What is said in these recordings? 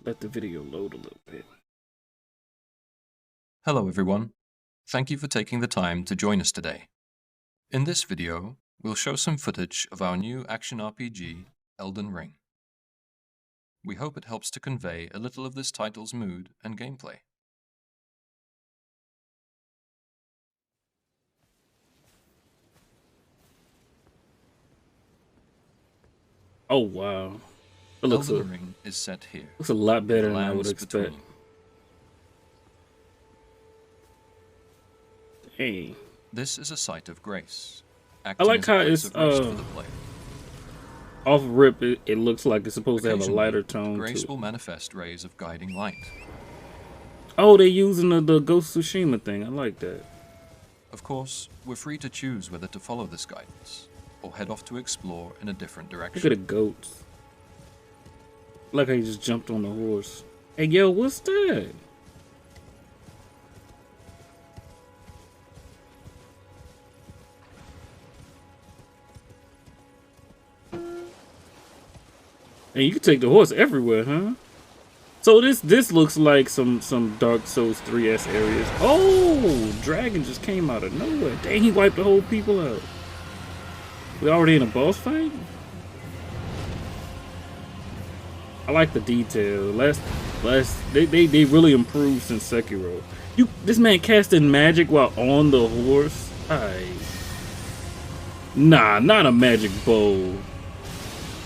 let the video load a little bit. Hello everyone. Thank you for taking the time to join us today. In this video, we'll show some footage of our new action RPG, Elden Ring. We hope it helps to convey a little of this title's mood and gameplay. Oh wow. It looks Elden Ring is set here. Looks a lot better than I would Lands expect. between. Dang. This is a site of grace. I like how it's for the player. off rip. It looks like it's supposed to have a Occasionally, lighter tone grace to it. will manifest rays of guiding light. Oh, they're using the Ghost of Tsushima thing. I like that. Of course, we're free to choose whether to follow this guidance or head off to explore in a different direction. Look at the goats. Like how he just jumped on the horse. Hey, yo, what's that? And you can take the horse everywhere, huh? So this looks like some Dark Souls 3S areas. Oh, dragon just came out of nowhere. Dang, he wiped the whole people out. We already in a boss fight? I like the detail. They really improved since Sekiro. This man casting magic while on the horse? Nah, not a magic bow.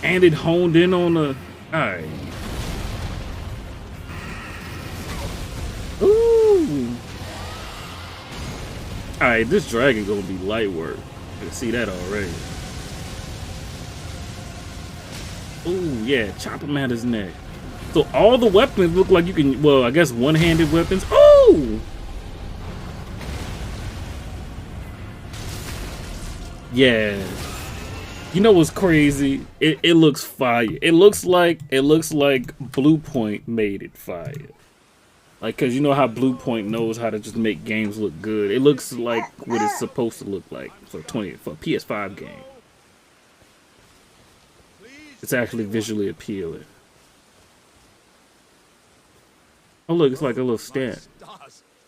And it honed in on the Ooh. Alright, this dragon gonna be light work. I can see that already. Ooh, yeah, chop him at his neck. So all the weapons look like you can, well, I guess one-handed weapons. Oh! Yeah. You know what's crazy? It looks fire. It looks like Blue Point made it fire. Like, cause you know how Blue Point knows how to just make games look good. It looks like what it's supposed to look like for a PS5 game. It's actually visually appealing. Oh look, it's like a little stand.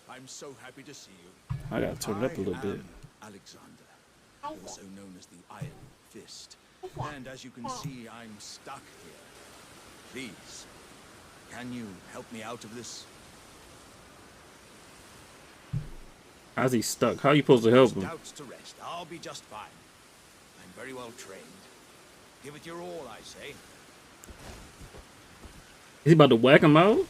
I'm so happy to see you. I gotta turn it up a little bit. Alexander, also known as the Iron Fist. And as you can see, I'm stuck here. Please, can you help me out of this? How's he stuck? How are you supposed to help him? Doubts to rest. I'll be just fine. I'm very well trained. Give it your all, I say. Is he about to whack him out?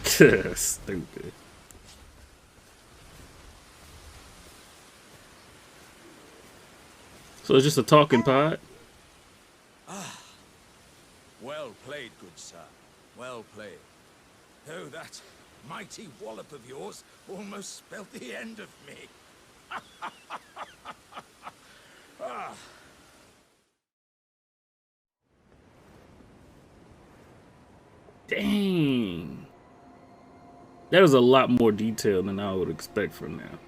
Stupid. So it's just a talking pod? Well played, good sir. Well played. Though that mighty wallop of yours almost spelt the end of me. Dang. That is a lot more detail than I would expect from now.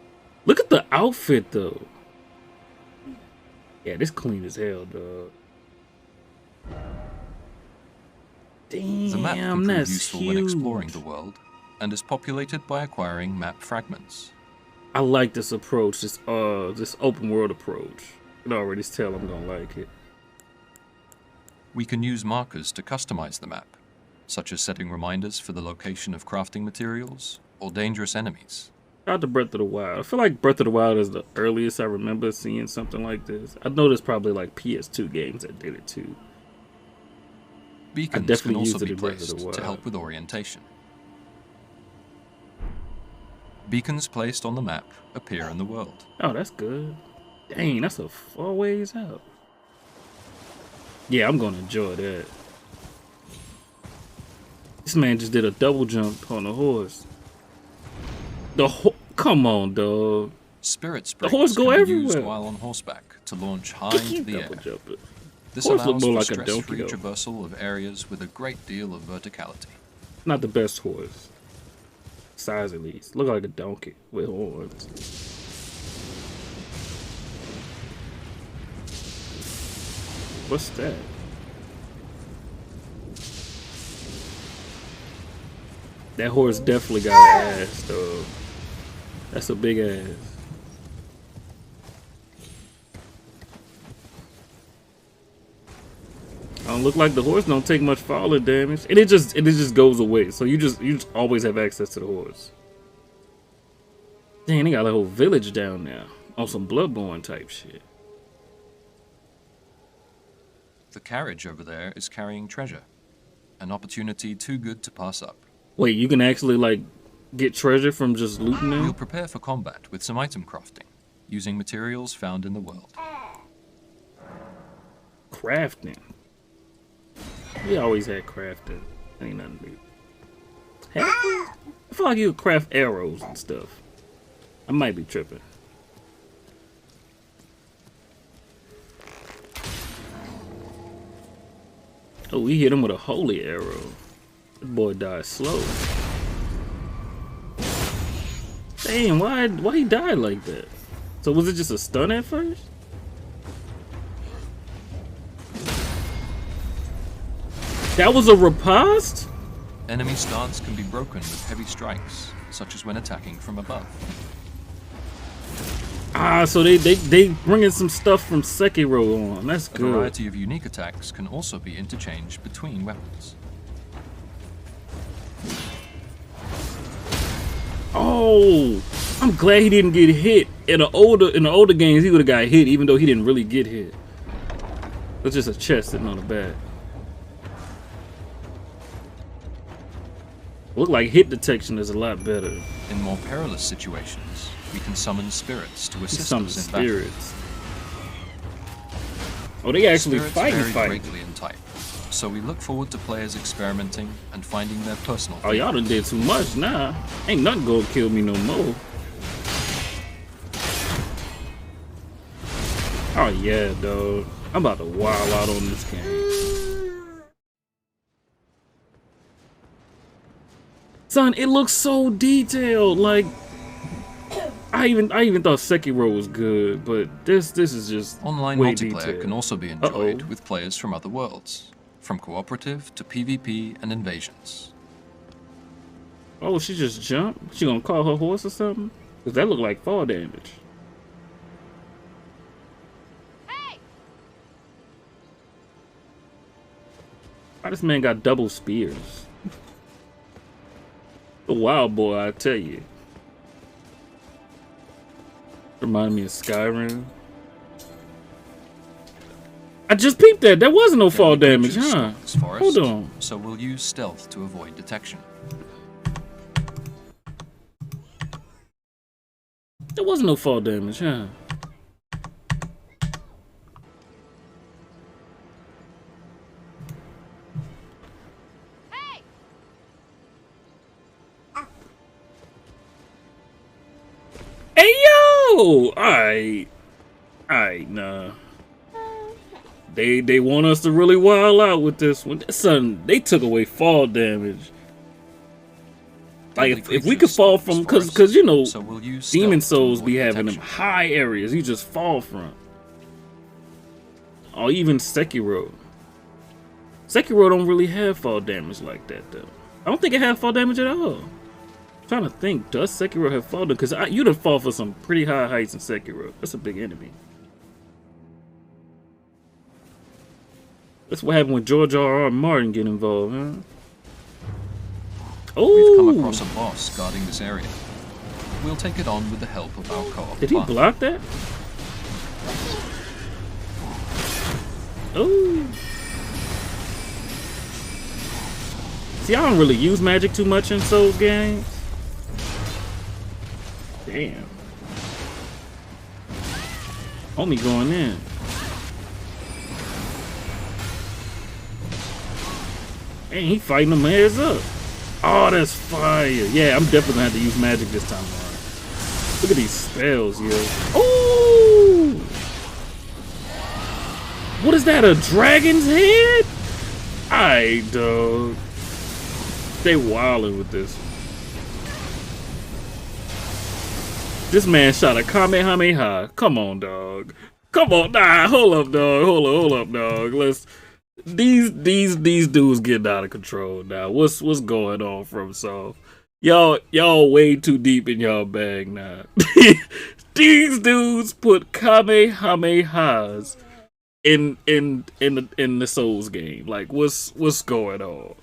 Look at the outfit, though. Yeah, this clean as hell, dog. The map can Damn, prove that's useful huge. when exploring the world, and is populated by acquiring map fragments. I like this approach, this open world approach. I can already tell I'm gonna like it. We can use markers to customize the map, such as setting reminders for the location of crafting materials or dangerous enemies. Shout out to Breath of the Wild. I feel like Breath of the Wild is the earliest I remember seeing something like this. I know there's probably like PS2 games that did it too. Beacons definitely can also used it be in Breath of the placed Wild. to help with orientation. Beacons placed on the map appear in the world. Oh, that's good. Dang, that's a far ways out. Yeah, I'm gonna enjoy that. This man just did a double jump on a horse. Come on, dog. Spirit springs horse go can be used everywhere. while on horseback to launch high into the air. Double jumping. This Horse look allows more for like a donkey, stress-free though. traversal of areas with a great deal of verticality. Not the best horse. Size at least. Look like a donkey with horns. What's that? That horse definitely got an ass, though. That's a big ass. Don't look like the horse don't take much falling damage, and it just goes away. So you just always have access to the horse. Dang, they got a whole village down there on some Bloodborne type shit. The carriage over there is carrying treasure. An opportunity too good to pass up. Wait, you can actually like get treasure from just looting them? You'll prepare for combat with some item crafting, using materials found in the world. Crafting. We always had crafting. Ain't nothing new. Have we? I feel like you could craft arrows and stuff. I might be tripping. Oh, we hit him with a holy arrow. That boy died slow. Damn, why he died like that? So was it just a stun at first? That was a riposte? Enemy stance can be broken with heavy strikes, such as when attacking from above. Ah, so they bringing some stuff from Sekiro on. That's A good. variety of unique attacks can also be interchanged between weapons. Oh, I'm glad he didn't get hit. In the older games, he would have got hit, even though he didn't really get hit. It's just a chest sitting on the back. Look like hit detection is a lot better. In more perilous situations, we can summon spirits to assist Some us in battle. spirits. Oh, they actually Spirits vary fight. greatly in type, so we look forward to players experimenting and finding their personal Oh, y'all done did too much now. Ain't nothing gonna kill me no more. Oh yeah, dog. I'm about to wild out on this game. Son, it looks so detailed. Like I even thought Sekiro was good, but this is just Online way multiplayer detailed. can also be enjoyed Uh-oh. with players from other worlds, from cooperative to PvP and invasions. Oh, she just jumped? She gonna call her horse or something? Cause that look like fall damage. Why this man got double spears? A wild boy, I tell you. Remind me of Skyrim. I just peeped that. That wasn't no fall damage, huh? Hold on. So we'll use stealth to avoid detection. There wasn't no fall damage, huh? Hey yo! Alright, nah. They want us to really wild out with this one. Son, they took away fall damage. Like if we could fall from, cause you know, so we'll use Demon stealth to Souls be avoid having them detection. high areas you just fall from. Or even Sekiro. Sekiro don't really have fall damage like that though. I don't think it has fall damage at all. I'm trying to think, does Sekiro have fall damage? Cause you'd have fall for some pretty high heights in Sekiro. That's a big enemy. That's what happened when George R.R. Martin get involved, huh? We've come Oh, across a boss guarding this area. We'll take it on with the help of our co-op did he partner. block that? Oh. See, I don't really use magic too much in Souls games. Damn. Homie going in. Man, he fighting them heads up. Oh, that's fire. Yeah, I'm definitely gonna have to use magic this time around. Look at these spells, yo. Oh! What is that, a dragon's head? Aight, dog. They wildin' with this. This man shot a Kamehameha. Come on, dog. Come on, nah, hold up, dog. Hold up, dog. These dudes getting out of control now. What's going on from Soft? Y'all way too deep in y'all bag now. These dudes put Kamehamehas in the Souls game. Like, what's going on?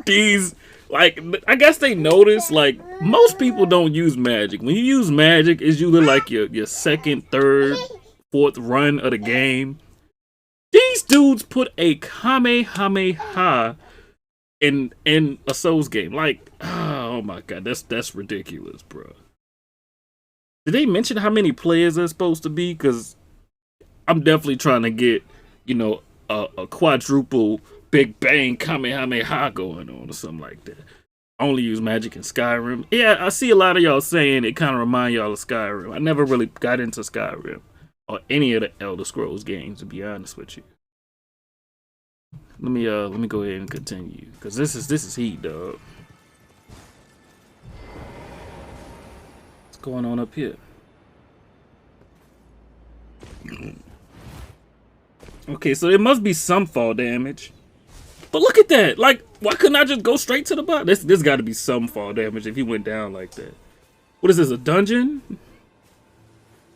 These, like, I guess they notice, like, most people don't use magic. When you use magic, it's usually like your second, third, fourth run of the game. These dudes put a Kamehameha in a Souls game. Like, oh my god, that's ridiculous, bro. Did they mention how many players there's supposed to be? Because I'm definitely trying to get, you know, a quadruple Big Bang Kamehameha going on or something like that. I only use magic in Skyrim. Yeah, I see a lot of y'all saying it kind of remind y'all of Skyrim. I never really got into Skyrim or any of the Elder Scrolls games, to be honest with you. Let me go ahead and continue, because this is heat, dog. What's going on up here? Okay, so there must be some fall damage. But look at that! Like, why couldn't I just go straight to the bottom? This got to be some fall damage if he went down like that. What is this, a dungeon?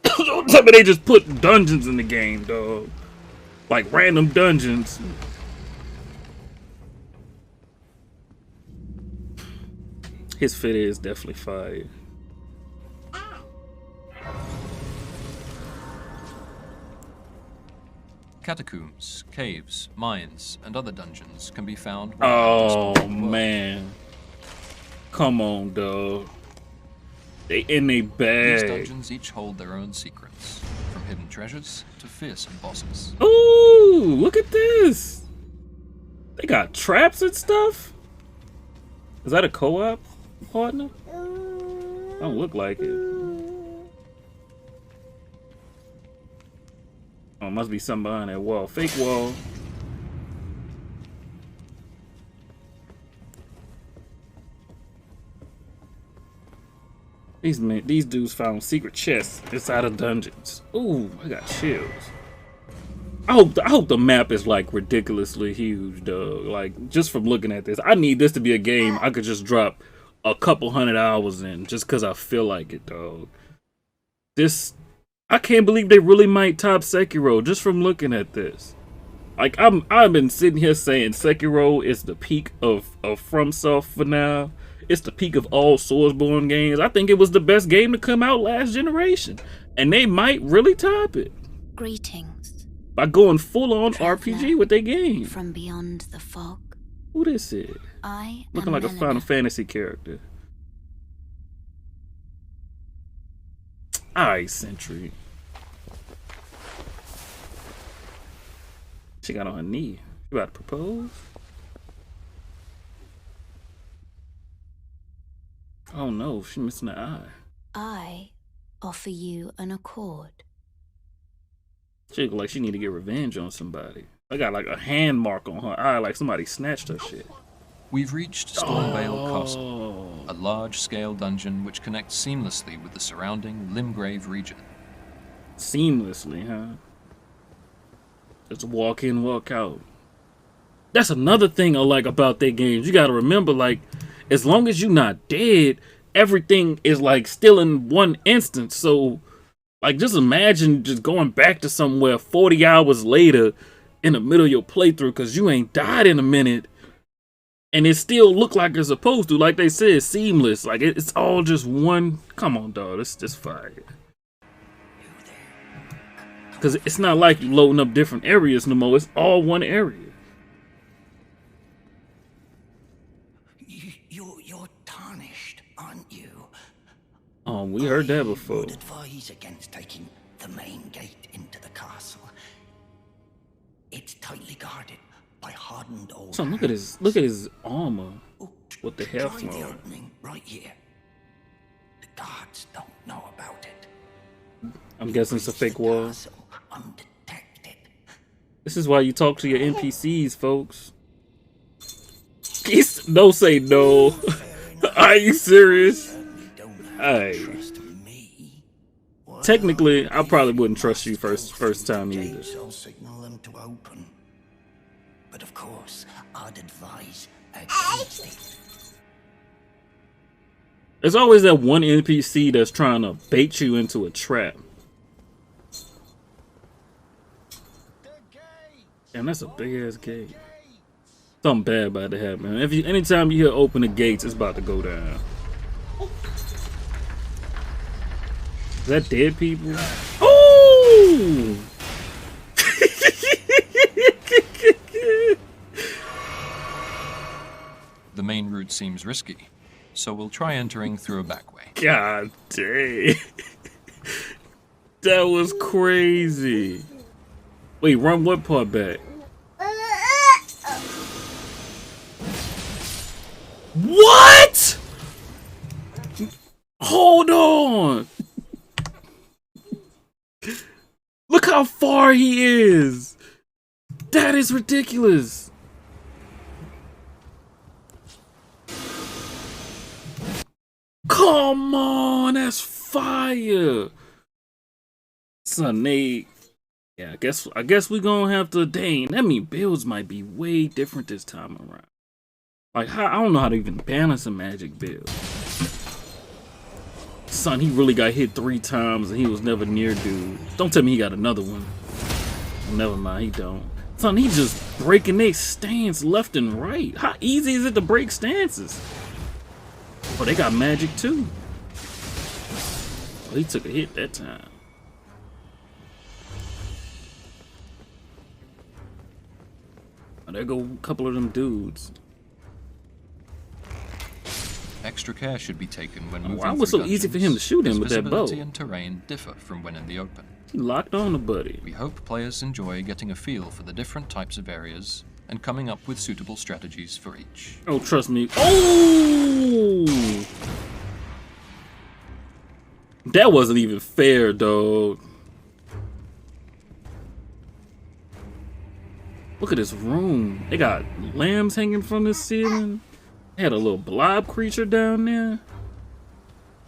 Don't tell me they just put dungeons in the game, dog. Like random dungeons. His fit is definitely fire. Catacombs, caves, mines, and other dungeons can be found. Oh man, come on, dog. They in a bag. These dungeons each hold their own secrets, from hidden treasures to fearsome bosses. Ooh, look at this. They got traps and stuff. Is that a co-op partner? Don't look like it. Oh, must be something behind that wall. Fake wall. These dudes found secret chests inside of dungeons. Ooh, I got chills. I hope the map is like ridiculously huge, dog. Like, just from looking at this, I need this to be a game I could just drop a couple 100 hours in, just because I feel like it, dog. I can't believe they really might top Sekiro just from looking at this. Like, I've been sitting here saying Sekiro is the peak of FromSoft for now. It's the peak of all Soulsborne games. I think it was the best game to come out last generation, and they might really top it. Greetings. By going full on Traveler RPG with their game. from beyond the fog. Who this is? I Looking am like a Melina. Final Fantasy character. Alright, Sentry. She got on her knee. You about to propose? Oh no, she's missing an eye. I offer you an accord. She look like she need to get revenge on somebody. I got like a hand mark on her eye, like somebody snatched her shit. We've reached Stormvale Castle, Oh. a large-scale dungeon which connects seamlessly with the surrounding Limgrave region. Seamlessly, huh? Just walk in, walk out. That's another thing I like about their games. You gotta remember, like, as long as you're not dead, everything is like still in one instance. So, like, just imagine just going back to somewhere 40 hours later in the middle of your playthrough because you ain't died in a minute, and it still look like it's supposed to. Like they said, seamless. Like, it's all just one. Come on, dog. It's just fire. Because it's not like you loading up different areas no more. It's all one area. You're tarnished, aren't you? Oh, we heard that I before. would advise against taking the main gate into the castle. It's tightly guarded by hardened old So look at his armor with the hair Try the flowing. opening right here. The guards don't know about it. I'm guessing it's a fake wall. Castle undetected. This is why you talk to your NPCs, folks. Don't say no. Are you serious? Certainly don't have Hey. to trust me. Well, Technically, I probably if wouldn't trust you must first go time through the either. gates, I'll signal them to open. But of course, I'd advise against it. There's always that one NPC that's trying to bait you into a trap. And that's a big ass gate. Something bad about to happen. Anytime you hear open the gates, it's about to go down. Is that dead people? Oh! The main route seems risky, so we'll try entering through a back way. God dang. That was crazy. Wait, run what part back? What? Hold on. Look how far he is. That is ridiculous. Come on, that's fire. Son, they... Yeah, I guess we gonna have to... Dang, that mean builds might be way different this time around. Like, I don't know how to even balance a magic build. Son, he really got hit 3 times and he was never near dude. Don't tell me he got another one. Never mind, he don't. Son, he just breaking their stance left and right. How easy is it to break stances? Oh, they got magic too. Oh, he took a hit that time. Oh, there go a couple of them dudes. Extra care should be taken when moving why was it so easy for him to shoot him with that bow? Visibility and terrain differ from when in the open. He locked on the buddy. We hope players enjoy getting a feel for the different types of areas and coming up with suitable strategies for each. Oh, trust me. Oh! That wasn't even fair, dog. Look at this room. They got lambs hanging from the ceiling. They had a little blob creature down there.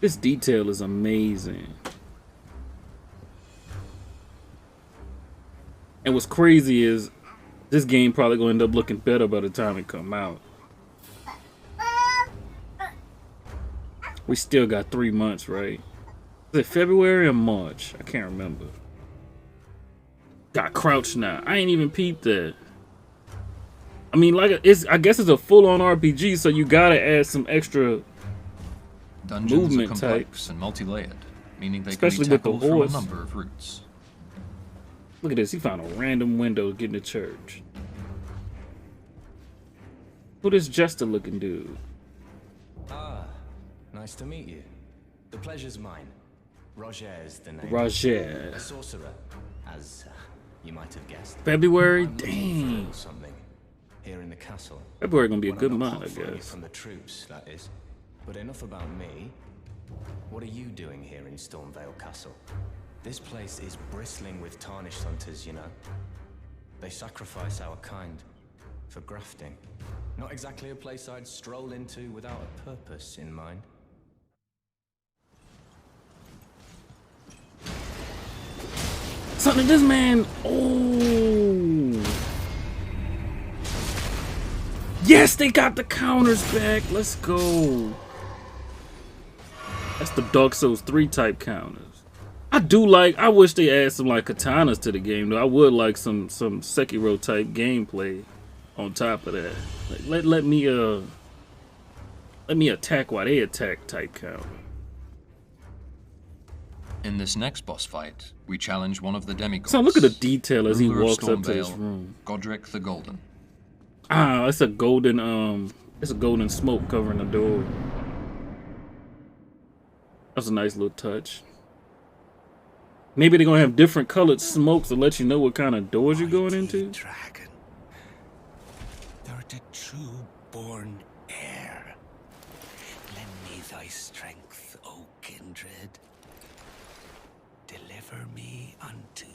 This detail is amazing. And what's crazy is this game probably gonna end up looking better by the time it come out. We still got 3 months, right? Is it February or March? I can't remember. Got crouched now. I ain't even peeped that. I mean, like, I guess it's a full-on RPG, so you gotta add some extra Dungeons movement are complex and multi-layered, meaning they especially can be with the tackled from a horse. number of routes. Look at this. He found a random window getting to church. Who this jester-looking dude? Ah, nice to meet you. The pleasure's mine. Roger is the name. Roger. A sorcerer, as you might have guessed. February? I'm looking Dang. for something here in the castle. February gonna be a One good I'm not month, I hot for you guess. From the troops, that is. But enough about me. What are you doing here in Stormvale Castle? This place is bristling with tarnished hunters, you know. They sacrifice our kind for grafting. Not exactly a place I'd stroll into without a purpose in mind. Something this man. Oh. Yes, they got the counters back. Let's go. That's the Dark Souls 3 type counters. I wish they add some like katanas to the game though. I would like some Sekiro type gameplay on top of that. Like, let me attack while they attack type counter. In this next boss fight, we challenge one of the demigods. So look at the detail as he ruler of walks up to this Stormvale, room. Godric the Golden. Ah, it's a golden smoke covering the door. That's a nice little touch. Maybe they're gonna have different colored smokes to let you know what kind of doors you're going into. Dragon, thou art a true born heir. Lend me thy strength, O kindred. Deliver me unto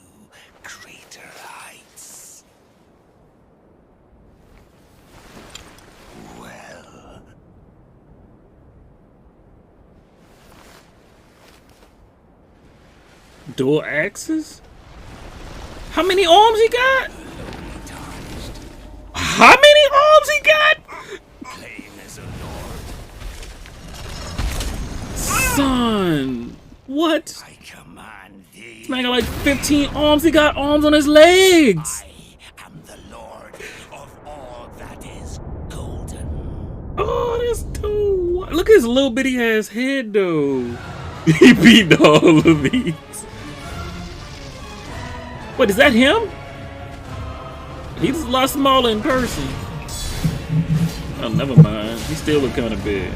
greater heights. Well. Dual axes? How many arms he got? How many arms he got? Plain as a lord. What? I command thee. This man got like 15 arms. He got arms on his legs. I am the Lord of all that is golden. Oh, that's dope. Look at his little bitty ass head, though. He beat all of these. Wait, is that him? He's a lot smaller in person. Oh, never mind. He still look kind of big.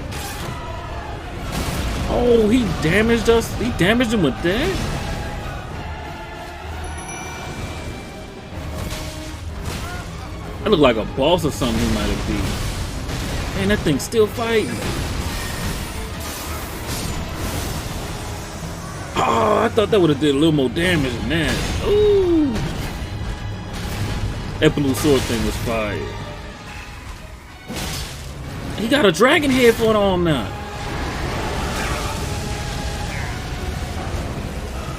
Oh, he damaged us. He damaged him with that? That looked like a boss or something he might have beat. Man, that thing's still fighting. Oh, I thought that would have did a little more damage than that. Ooh. That blue sword thing was fire. He got a dragon head for an arm now.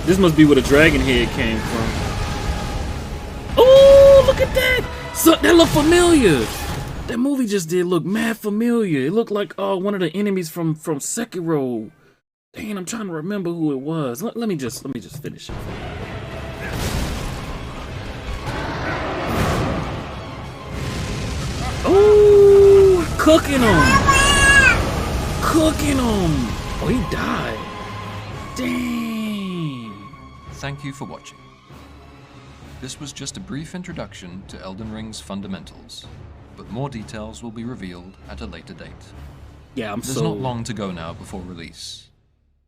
This must be where the dragon head came from. Oh, look at that! So, that looked familiar. That movie just did look mad familiar. It looked like one of the enemies from Sekiro. Dang, I'm trying to remember who it was. Let me just finish it. Oh, cooking him. Cooking him. Oh, he died. Dang. Thank you for watching. This was just a brief introduction to Elden Ring's fundamentals, but more details will be revealed at a later date. Yeah, There's not long to go now before release.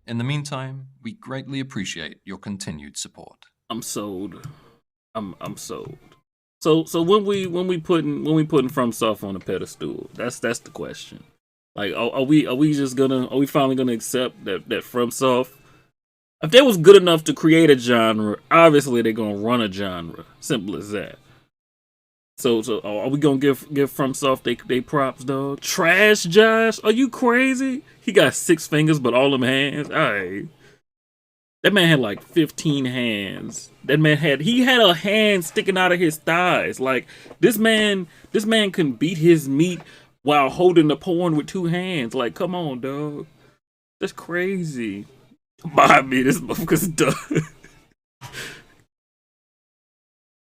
In the meantime, we greatly appreciate your continued support. I'm sold. I'm sold. So when we putting FromSoft on a pedestal, that's the question. Like, are we finally gonna accept that FromSoft, if they was good enough to create a genre, obviously they're gonna run a genre. Simple as that. So are we gonna give FromSoft they props, dog? Trash Josh? Are you crazy? He got 6 fingers, but all them hands. Alright. That man had like 15 hands. He had a hand sticking out of his thighs. Like, this man can beat his meat while holding the porn with 2 hands. Like, come on, dog. That's crazy. Behind me, this motherfucker's done.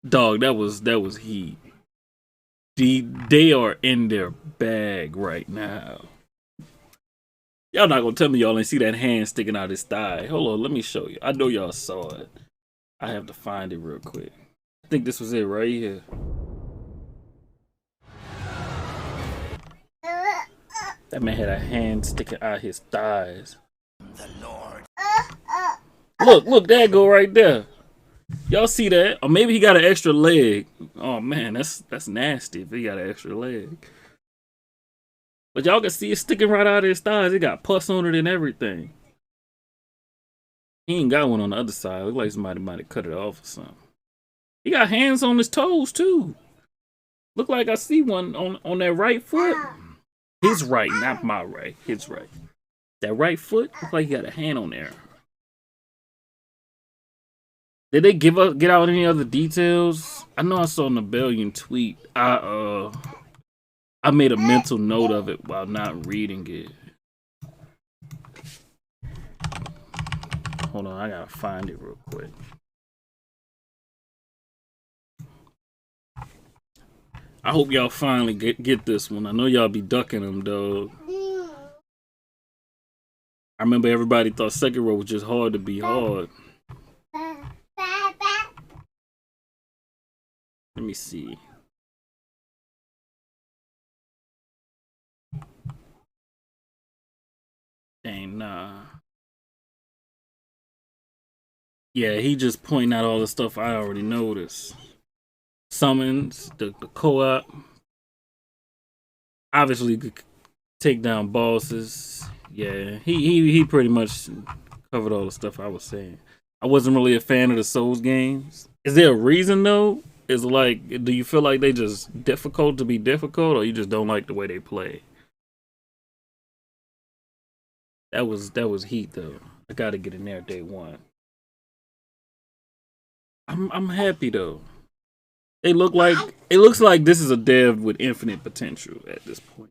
Dog, that was heat. They are in their bag right now. Y'all not gonna tell me y'all ain't see that hand sticking out his thigh. Hold on, let me show you. I know y'all saw it. I have to find it real quick. I think this was it right here. That man had a hand sticking out his thighs. The Lord. Look, that go right there. Y'all see that? Or maybe he got an extra leg. Oh man, that's nasty if he got an extra leg. But y'all can see it sticking right out of his thighs. It got pus on it and everything. He ain't got one on the other side. Look like somebody might have cut it off or something. He got hands on his toes too. Look like I see one on that right foot. His right, not my right. His right. That right foot look like he got a hand on there. Did they get out any other details? I know I saw an Rebellion tweet. I made a mental note of it while not reading it. Hold on, I gotta find it real quick. I hope y'all finally get this one. I know y'all be ducking them, dog. I remember everybody thought Sekiro was just hard to be hard. Let me see. Dang, nah. Yeah, he just pointing out all the stuff I already noticed. Summons, the co-op. Obviously, could take down bosses. Yeah, he pretty much covered all the stuff I was saying. I wasn't really a fan of the Souls games. Is there a reason though? Is like, do you feel like they just difficult to be difficult, or you just don't like the way they play? That was heat though. I gotta get in there day one. I'm happy though. It looks like this is a dev with infinite potential at this point.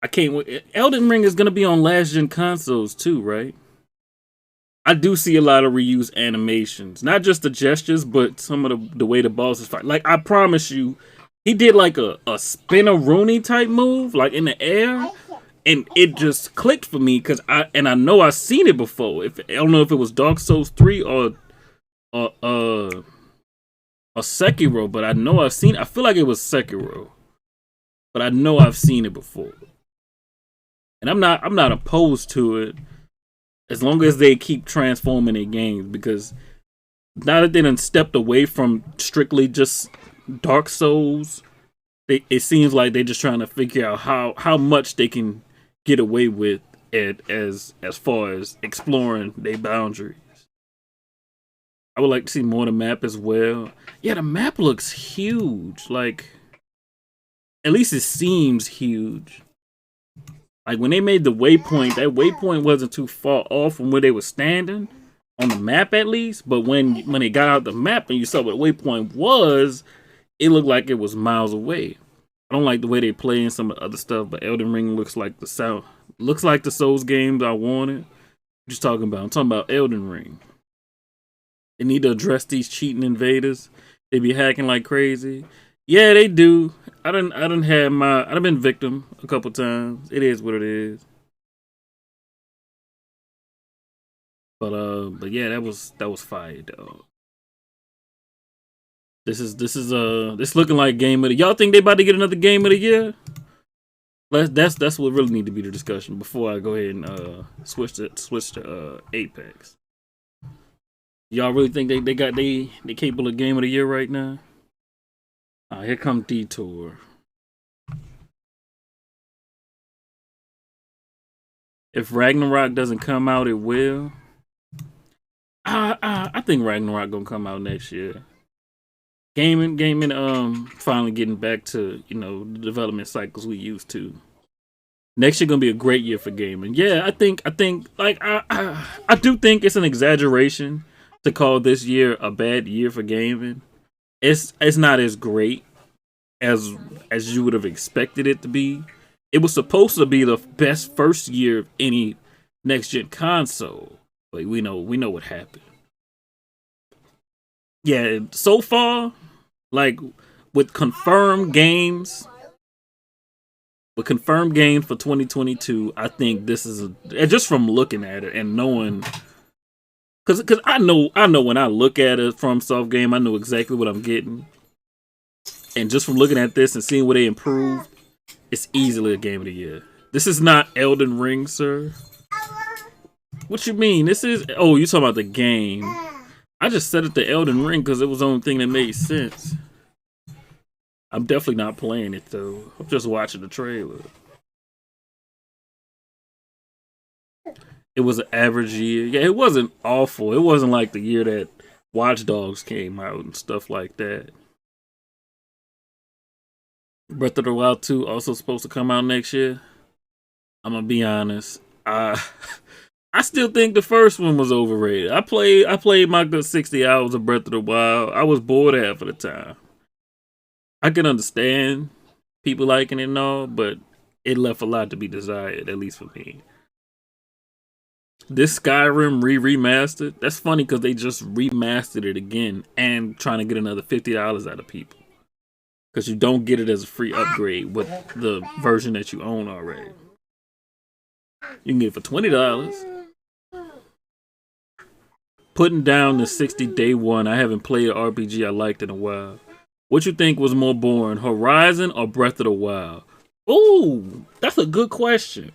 I can't wait. Elden Ring is gonna be on last gen consoles too, right? I do see a lot of reused animations, not just the gestures, but some of the way the bosses fight. Like I promise you, he did like a spin-a-rooney type move, like in the air, and it just clicked for me because I know I've seen it before. If I don't know if it was Dark Souls 3 or uh, uh Sekiro, but I know I've seen. I feel like it was Sekiro, but I know I've seen it before, and I'm not opposed to it as long as they keep transforming their games, because now that they done stepped away from strictly just Dark Souls, it seems like they're just trying to figure out how much they can get away with it as far as exploring their boundaries. I would like to see more of the map as well. Yeah, the map looks huge. Like, at least it seems huge. Like when they made the waypoint, that waypoint wasn't too far off from where they were standing on the map, at least. But when they got out the map and you saw what the waypoint was, it looked like it was miles away. I don't like the way they play in some of the other stuff, but Elden Ring looks like the Souls games I wanted. I'm talking about Elden Ring. They need to address these cheating invaders. They be hacking like crazy. Yeah, they do. I done been victim a couple times. It is what it is. But yeah, that was fire, dog. This looking like game of the. Y'all think they about to get another game of the year? That's what really need to be the discussion before I go ahead and switch to Apex. Y'all really think they capable of game of the year right now? Here come Detour. If Ragnarok doesn't come out, it will. I think Ragnarok gonna come out next year. Gaming, finally getting back to the development cycles we used to. Next year gonna be a great year for gaming. Yeah, I think like I do think it's an exaggeration to call this year a bad year for gaming. It's not as great as you would have expected it to be. It was supposed to be the best first year of any next gen console, but we know what happened. Yeah, so far, like with confirmed games for 2022, I think this is just from looking at it and knowing, because I know when I look at a FromSoft game, I know exactly what I'm getting. And just from looking at this and seeing where they improved, it's easily a game of the year. This is not Elden Ring, sir. What you mean? This is... Oh, you talking about the game. I just said it to Elden Ring because it was the only thing that made sense. I'm definitely not playing it, though. I'm just watching the trailer. It was an average year. Yeah, it wasn't awful. It wasn't like the year that Watch Dogs came out and stuff like that. Breath of the Wild 2 also supposed to come out next year. I'm gonna be honest. I still think the first one was overrated. I played my good 60 hours of Breath of the Wild. I was bored half of the time. I can understand people liking it and all, but it left a lot to be desired, at least for me. This Skyrim remastered, that's funny because they just remastered it again and trying to get another $50 out of people. Because you don't get it as a free upgrade with the version that you own already. You can get it for $20. Putting down the 60 day one, I haven't played an RPG I liked in a while. What you think was more boring, Horizon or Breath of the Wild? Ooh, that's a good question.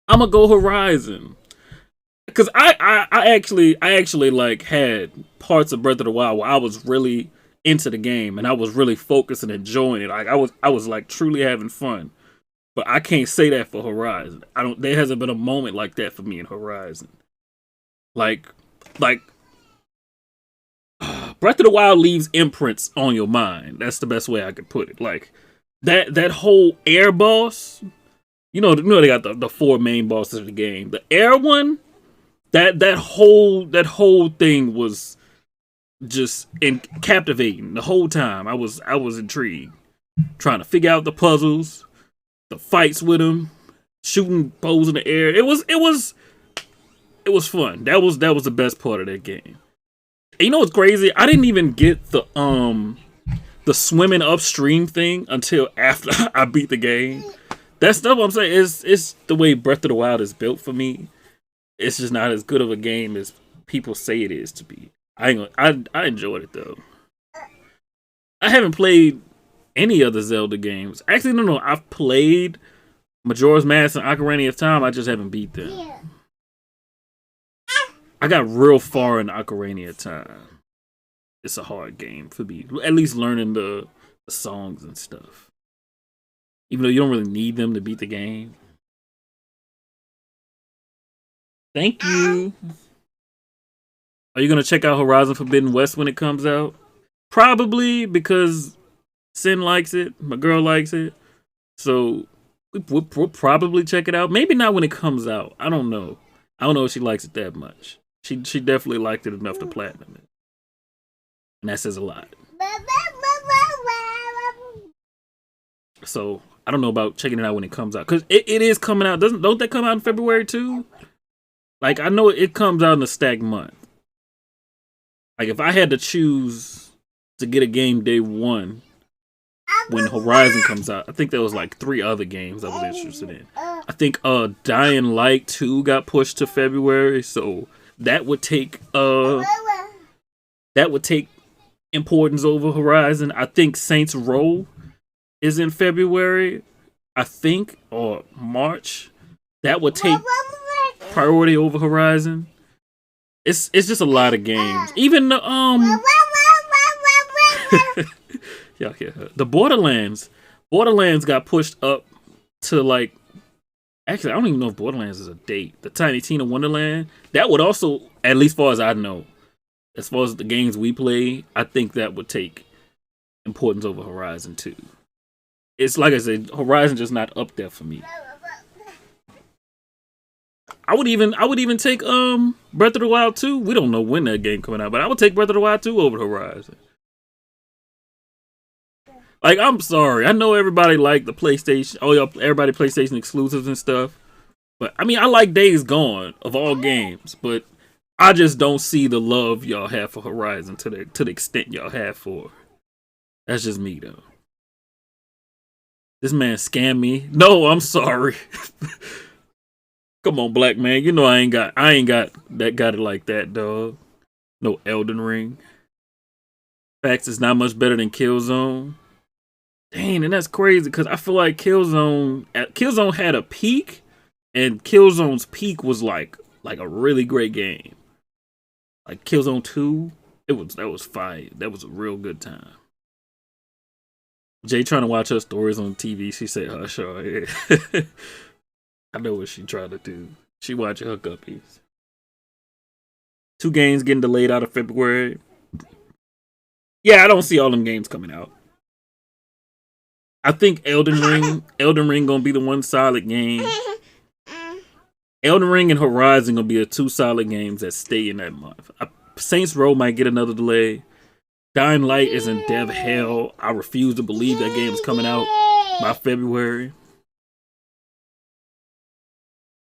I'm gonna go Horizon. Cause I actually like had parts of Breath of the Wild where I was really into the game and I was really focused and enjoying it. Like I was like truly having fun. But I can't say that for Horizon. There hasn't been a moment like that for me in Horizon. Like Breath of the Wild leaves imprints on your mind. That's the best way I could put it. Like that whole air boss, you know they got the four main bosses of the game. The air one, that whole thing was just captivating the whole time. I was intrigued, trying to figure out the puzzles, the fights with him, shooting bows in the air. It was It was fun. That was the best part of that game. And you know what's crazy? I didn't even get the swimming upstream thing until after I beat the game. That stuff I'm saying is the way Breath of the Wild is built for me. It's just not as good of a game as people say it is to be. I enjoyed it though. I haven't played any other Zelda games. Actually, no. I've played Majora's Mask and Ocarina of Time. I just haven't beat them. I got real far in Ocarina of Time. It's a hard game for me. At least learning the songs and stuff. Even though you don't really need them to beat the game. Thank you. Are you going to check out Horizon Forbidden West when it comes out? Probably, because Sin likes it. My girl likes it. So we'll probably check it out. Maybe not when it comes out. I don't know. I don't know if she likes it that much. She definitely liked it enough to platinum it. And that says a lot. So I don't know about checking it out when it comes out. Because it is coming out. Don't that come out in February too? Like, I know it comes out in a stacked month. Like, if I had to choose to get a game day one when Horizon comes out, I think there was like 3 other games I was interested in. I think Dying Light 2 got pushed to February, so that would take importance over Horizon. I think Saints Row is in February, I think, or March. That would take priority over Horizon. It's just a lot of games. Even the yeah, the Borderlands got pushed up to like. Actually, I don't even know if Borderlands is a date. The Tiny Tina Wonderland, that would also, at least far as I know, as far as the games we play, I think that would take importance over Horizon 2. It's like I said, Horizon just not up there for me. I would even take Breath of the Wild 2. We don't know when that game coming out, but I would take Breath of the Wild 2 over Horizon. Like, I'm sorry. I know everybody like the PlayStation. Everybody PlayStation exclusives and stuff. But I mean, I like Days Gone of all games, but I just don't see the love y'all have for Horizon to the extent y'all have for. That's just me though. This man scammed me. No, I'm sorry. Come on, black man. You know I ain't got it like that, dog. No Elden Ring. Facts is not much better than Killzone. Dang, and that's crazy because I feel like Killzone had a peak, and Killzone's peak was like a really great game. Like Killzone 2, that was fire. That was a real good time. Jay trying to watch her stories on TV. She said, "Hush, yeah." I know what she trying to do. She watching her guppies. 2 games getting delayed out of February. Yeah, I don't see all them games coming out. I think Elden Ring gonna be the one solid game. Elden Ring and Horizon gonna be the 2 solid games that stay in that month. Saints Row might get another delay. Dying Light is in dev hell. I refuse to believe that game is coming out by February.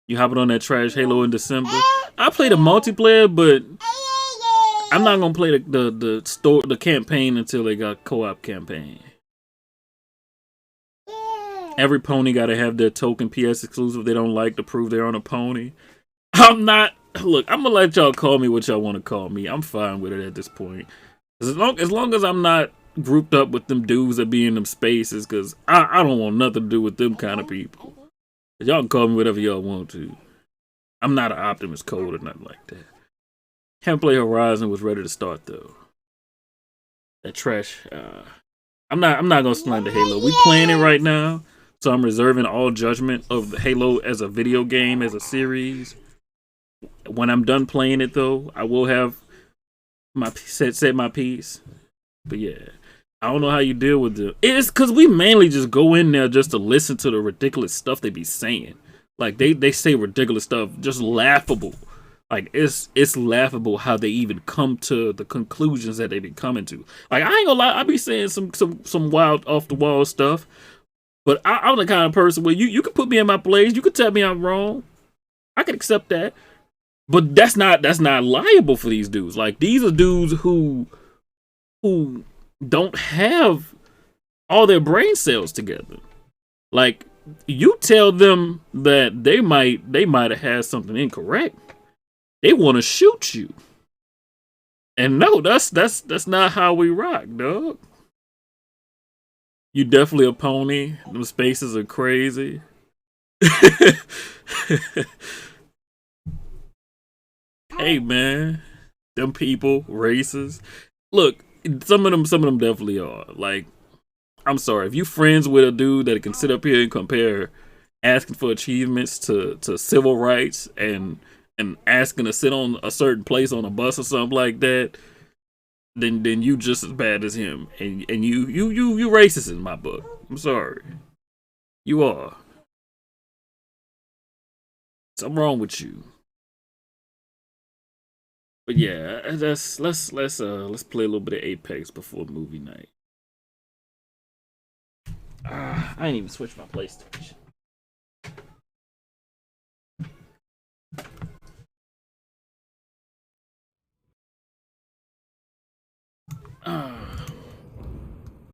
You hopping on that trash Halo in December? I played a multiplayer, but I'm not gonna play the campaign until they got co-op campaign. Every pony gotta have their token PS exclusive they don't like to prove they're on a pony. I'm gonna let y'all call me what y'all want to call me. I'm fine with it at this point. As long as I'm not grouped up with them dudes that be in them spaces, because I don't want nothing to do with them kind of people. Y'all can call me whatever y'all want to. I'm not an Optimus Code or nothing like that. Haven't played Horizon, was ready to start though. That trash. I'm not gonna slander Halo. We playing it right now, so I'm reserving all judgment of the Halo as a video game, as a series. When I'm done playing it though, I will have my set my piece. But yeah, I don't know how you deal with it. It's because we mainly just go in there just to listen to the ridiculous stuff they be saying. Like they say ridiculous stuff, just laughable. Like it's laughable how they even come to the conclusions that they be coming to. Like I ain't gonna lie, I be saying some wild off the wall stuff, but I'm the kind of person where you can put me in my place, you can tell me I'm wrong, I can accept that. But that's not liable for these dudes. Like, these are dudes who don't have all their brain cells together. Like, you tell them that they might have had something incorrect, they want to shoot you. And no, that's not how we rock, dog. You definitely a pony. Them spaces are crazy. Hey man, them people, races. Look, some of them definitely are. Like, I'm sorry, if you friends with a dude that can sit up here and compare asking for achievements to civil rights and asking to sit on a certain place on a bus or something like that, then you just as bad as him. And you racist in my book. I'm sorry. You are. Something wrong with you. But yeah, let's play a little bit of Apex before movie night. I ain't even switched my PlayStation.